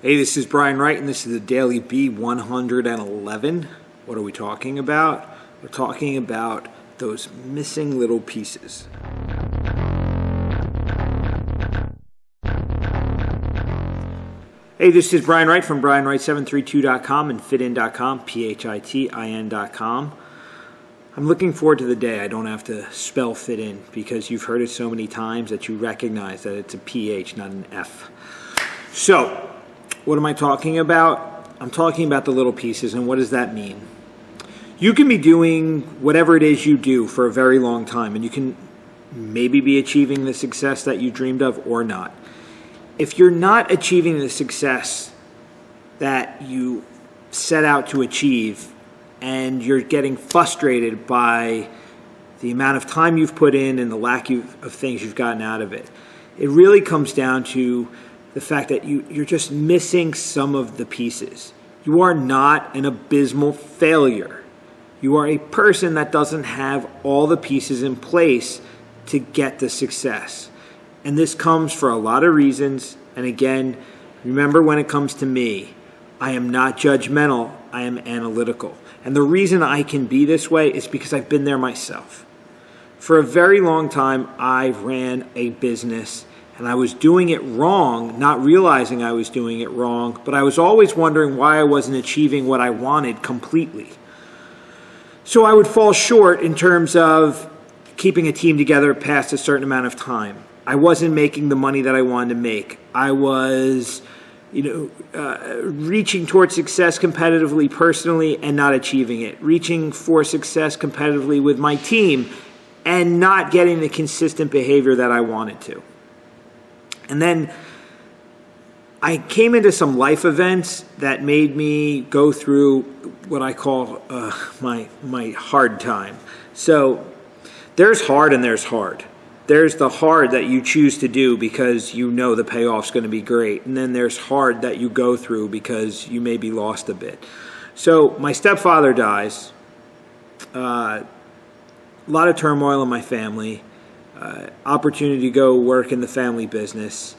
Hey, this is Brian Wright, and this is the Daily B111. What are we talking about? We're talking about those missing little pieces. Hey, this is Brian Wright from BrianWright732.com and fitin.com, PHITIN.com. I'm looking forward to the day I don't have to spell fit in because you've heard it so many times that you recognize that it's a PH, not an F. So, what am I talking about? I'm talking about the little pieces, and what does that mean? You can be doing whatever it is you do for a very long time, and you can maybe be achieving the success that you dreamed of or not. If you're not achieving the success that you set out to achieve, and you're getting frustrated by the amount of time you've put in and the lack of things you've gotten out of it, it really comes down to the fact that you're just missing some of the pieces. You are not an abysmal failure. You are a person that doesn't have all the pieces in place to get the success. And this comes for a lot of reasons. And again, remember, when it comes to me, I am not judgmental, I am analytical. And the reason I can be this way is because I've been there myself. For a very long time, I ran a business, and I was doing it wrong, not realizing I was doing it wrong, but I was always wondering why I wasn't achieving what I wanted completely. So I would fall short in terms of keeping a team together past a certain amount of time. I wasn't making the money that I wanted to make. I was, reaching towards success competitively, personally, and not achieving it. Reaching for success competitively with my team and not getting the consistent behavior that I wanted to. And then I came into some life events that made me go through what I call my hard time. So there's hard and there's hard. There's the hard that you choose to do because you know the payoff's going to be great. And then there's hard that you go through because you may be lost a bit. So my stepfather dies. A lot of turmoil in my family. Opportunity to go work in the family business.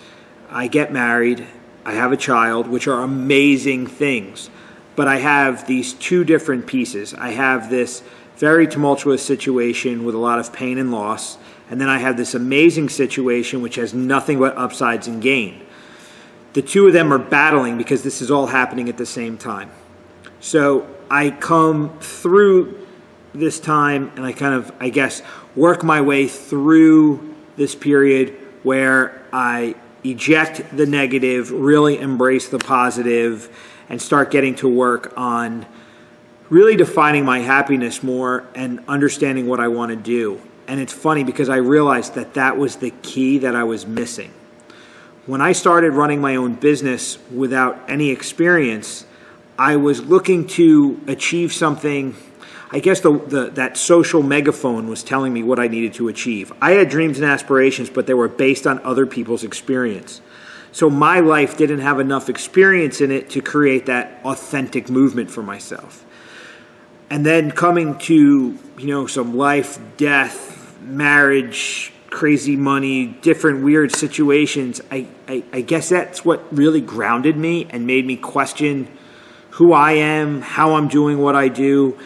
I get married. I have a child, which are amazing things. But I have these two different pieces. I have this very tumultuous situation with a lot of pain and loss. And then I have this amazing situation which has nothing but upsides and gain. The two of them are battling because this is all happening at the same time. So I come through this time and I work my way through this period where I eject the negative, really embrace the positive, and start getting to work on really defining my happiness more and understanding what I want to do. And it's funny because I realized that was the key that I was missing. When I started running my own business without any experience, I was looking to achieve something. I guess that social megaphone was telling me what I needed to achieve. I had dreams and aspirations, but they were based on other people's experience. So my life didn't have enough experience in it to create that authentic movement for myself. And then coming to, some life, death, marriage, crazy money, different weird situations, I guess that's what really grounded me and made me question who I am, how I'm doing what I do.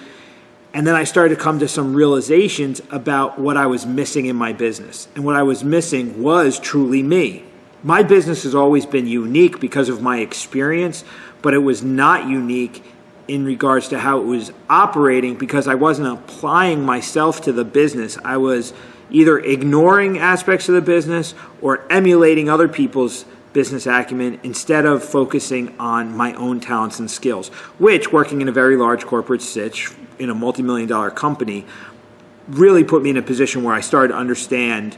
And then I started to come to some realizations about what I was missing in my business. And what I was missing was truly me. My business has always been unique because of my experience, but it was not unique in regards to how it was operating because I wasn't applying myself to the business. I was either ignoring aspects of the business or emulating other people's business acumen instead of focusing on my own talents and skills, which, working in a very large corporate sitch in a multi-million-dollar company, really put me in a position where I started to understand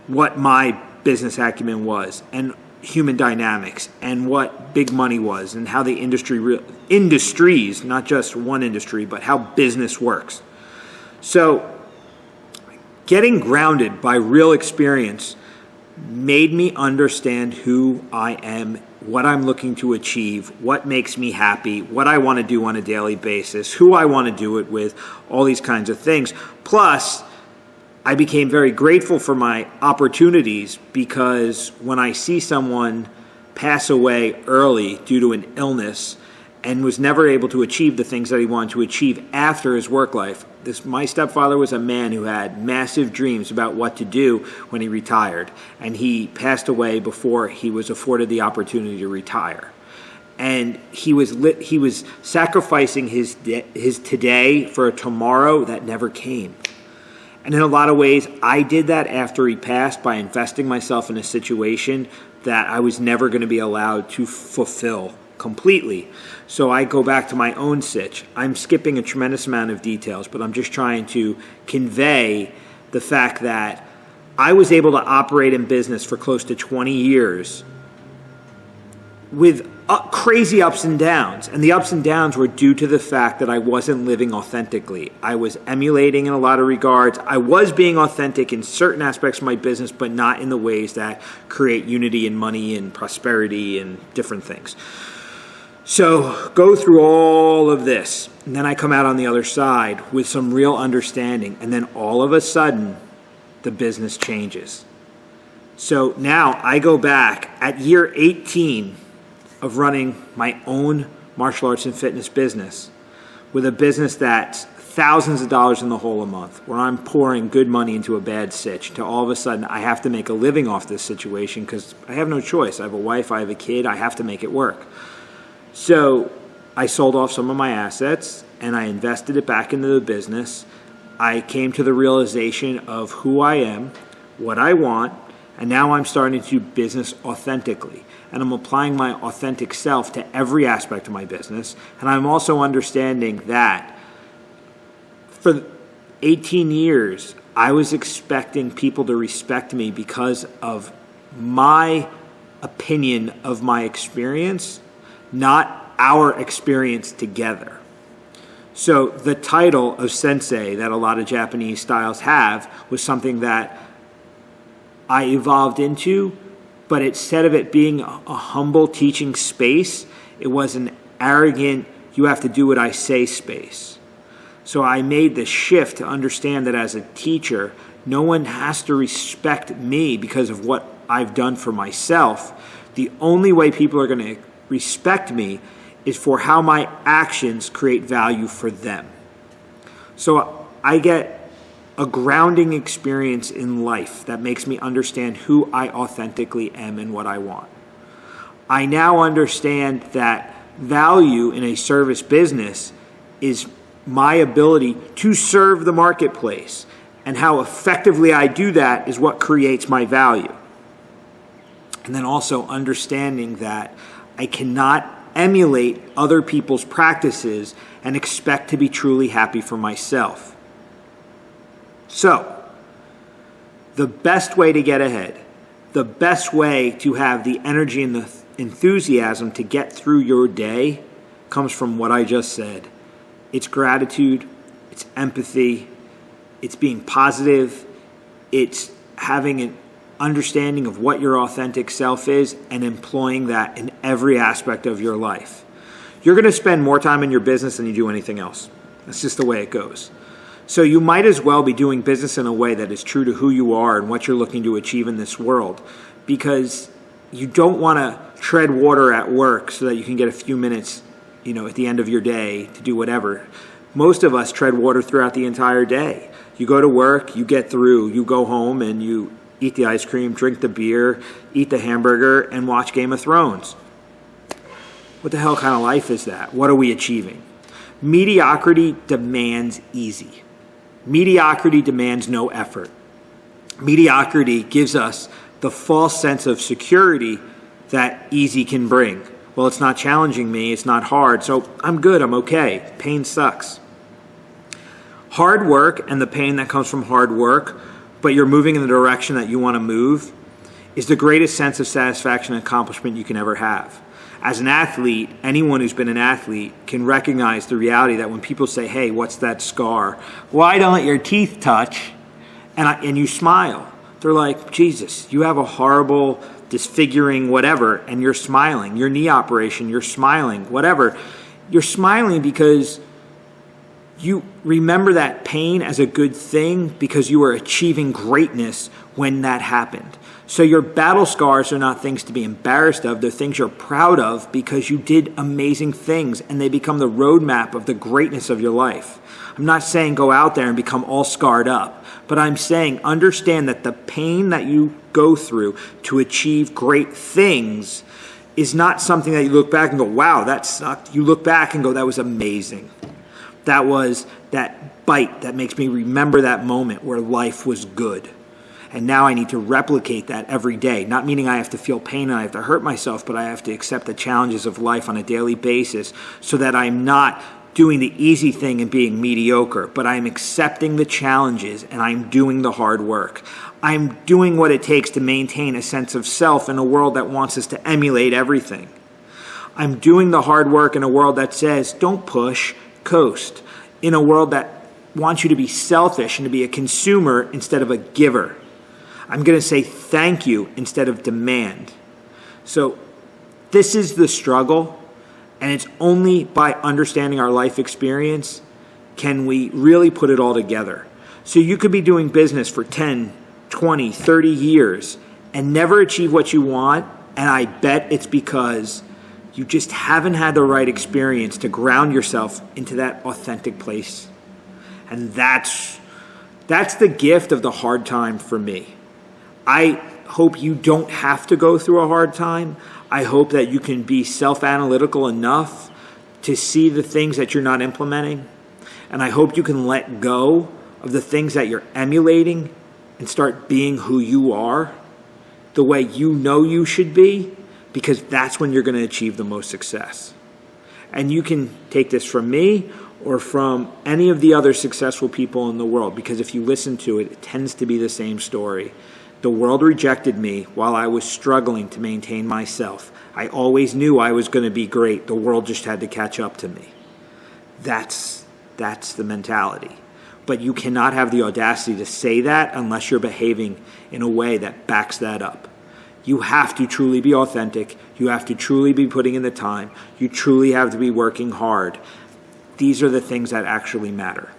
what my business acumen was and human dynamics and what big money was and how the industries, not just one industry, but how business works. So getting grounded by real experience made me understand who I am, what I'm looking to achieve, what makes me happy, what I want to do on a daily basis, who I want to do it with, all these kinds of things. Plus, I became very grateful for my opportunities because when I see someone pass away early due to an illness and was never able to achieve the things that he wanted to achieve after his work life. My stepfather was a man who had massive dreams about what to do when he retired, and he passed away before he was afforded the opportunity to retire. And he was sacrificing his today for a tomorrow that never came. And in a lot of ways, I did that after he passed by investing myself in a situation that I was never going to be allowed to fulfill completely. So I go back to my own sitch. I'm skipping a tremendous amount of details, but I'm just trying to convey the fact that I was able to operate in business for close to 20 years with crazy ups and downs. And the ups and downs were due to the fact that I wasn't living authentically. I was emulating in a lot of regards. I was being authentic in certain aspects of my business, but not in the ways that create unity and money and prosperity and different things. So go through all of this, and then I come out on the other side with some real understanding, and then all of a sudden, the business changes. So now I go back at year 18 of running my own martial arts and fitness business, with a business that's thousands of dollars in the hole a month, where I'm pouring good money into a bad sitch, to all of a sudden I have to make a living off this situation because I have no choice. I have a wife, I have a kid, I have to make it work. So I sold off some of my assets and I invested it back into the business. I came to the realization of who I am, what I want, and now I'm starting to do business authentically. And I'm applying my authentic self to every aspect of my business. And I'm also understanding that for 18 years, I was expecting people to respect me because of my opinion of my experience, not our experience together. So the title of sensei that a lot of Japanese styles have was something that I evolved into, but instead of it being a humble teaching space, it was an arrogant, you have to do what I say space. So I made the shift to understand that as a teacher, no one has to respect me because of what I've done for myself. The only way people are going to respect me is for how my actions create value for them. So I get a grounding experience in life that makes me understand who I authentically am and what I want. I now understand that value in a service business is my ability to serve the marketplace, and how effectively I do that is what creates my value. And then also understanding that I cannot emulate other people's practices and expect to be truly happy for myself. So, the best way to get ahead, the best way to have the energy and the enthusiasm to get through your day comes from what I just said. It's gratitude, it's empathy, it's being positive, it's having an understanding of what your authentic self is and employing that in every aspect of your life. You're going to spend more time in your business than you do anything else. That's just the way it goes. So you might as well be doing business in a way that is true to who you are and what you're looking to achieve in this world, because you don't want to tread water at work so that you can get a few minutes, at the end of your day to do whatever. Most of us tread water throughout the entire day. You go to work, you get through, you go home and you eat the ice cream, drink the beer, eat the hamburger, and watch Game of Thrones. What the hell kind of life is that? What are we achieving? Mediocrity demands easy. Mediocrity demands no effort. Mediocrity gives us the false sense of security that easy can bring. Well, it's not challenging me, it's not hard, so I'm good, I'm okay. Pain sucks. Hard work and the pain that comes from hard work, but you're moving in the direction that you want to move, is the greatest sense of satisfaction and accomplishment you can ever have. As an athlete, anyone who's been an athlete can recognize the reality that when people say, hey, what's that scar? Why don't let your teeth touch? And you smile. They're like, Jesus, you have a horrible, disfiguring whatever, and you're smiling. Your knee operation, you're smiling, whatever. You're smiling because you remember that pain as a good thing because you were achieving greatness when that happened. So your battle scars are not things to be embarrassed of. They're things you're proud of because you did amazing things and they become the roadmap of the greatness of your life. I'm not saying go out there and become all scarred up, but I'm saying understand that the pain that you go through to achieve great things is not something that you look back and go, wow, that sucked. You look back and go, that was amazing. That was that bite that makes me remember that moment where life was good. And now I need to replicate that every day. Not meaning I have to feel pain and I have to hurt myself, but I have to accept the challenges of life on a daily basis so that I'm not doing the easy thing and being mediocre, but I'm accepting the challenges and I'm doing the hard work. I'm doing what it takes to maintain a sense of self in a world that wants us to emulate everything. I'm doing the hard work in a world that says, don't push, coast. In a world that wants you to be selfish and to be a consumer instead of a giver. I'm going to say thank you instead of demand. So this is the struggle, and it's only by understanding our life experience can we really put it all together. So you could be doing business for 10, 20, 30 years and never achieve what you want, and I bet it's because you just haven't had the right experience to ground yourself into that authentic place. And that's the gift of the hard time for me. I hope you don't have to go through a hard time. I hope that you can be self-analytical enough to see the things that you're not implementing. And I hope you can let go of the things that you're emulating and start being who you are, the way you know you should be, because that's when you're going to achieve the most success. And you can take this from me or from any of the other successful people in the world, because if you listen to it, it tends to be the same story. The world rejected me while I was struggling to maintain myself. I always knew I was going to be great. The world just had to catch up to me. That's the mentality. But you cannot have the audacity to say that unless you're behaving in a way that backs that up. You have to truly be authentic. You have to truly be putting in the time. You truly have to be working hard. These are the things that actually matter.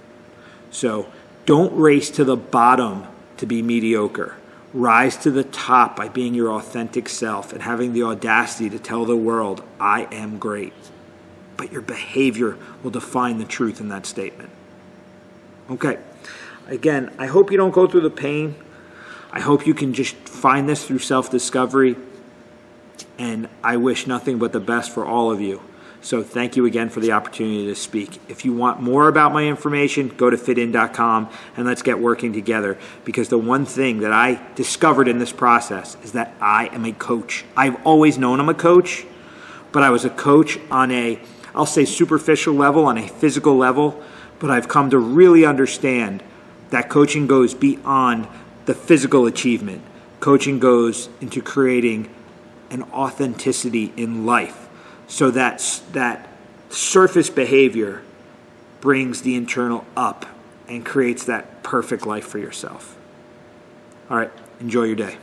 So don't race to the bottom to be mediocre. Rise to the top by being your authentic self and having the audacity to tell the world, I am great. But your behavior will define the truth in that statement. Okay. Again, I hope you don't go through the pain. I hope you can just find this through self-discovery. And I wish nothing but the best for all of you. So thank you again for the opportunity to speak. If you want more about my information, go to fitin.com and let's get working together. Because the one thing that I discovered in this process is that I am a coach. I've always known I'm a coach, but I was a coach on a, I'll say superficial level, on a physical level. But I've come to really understand that coaching goes beyond the physical achievement. Coaching goes into creating an authenticity in life. So that surface behavior brings the internal up and creates that perfect life for yourself. All right, enjoy your day.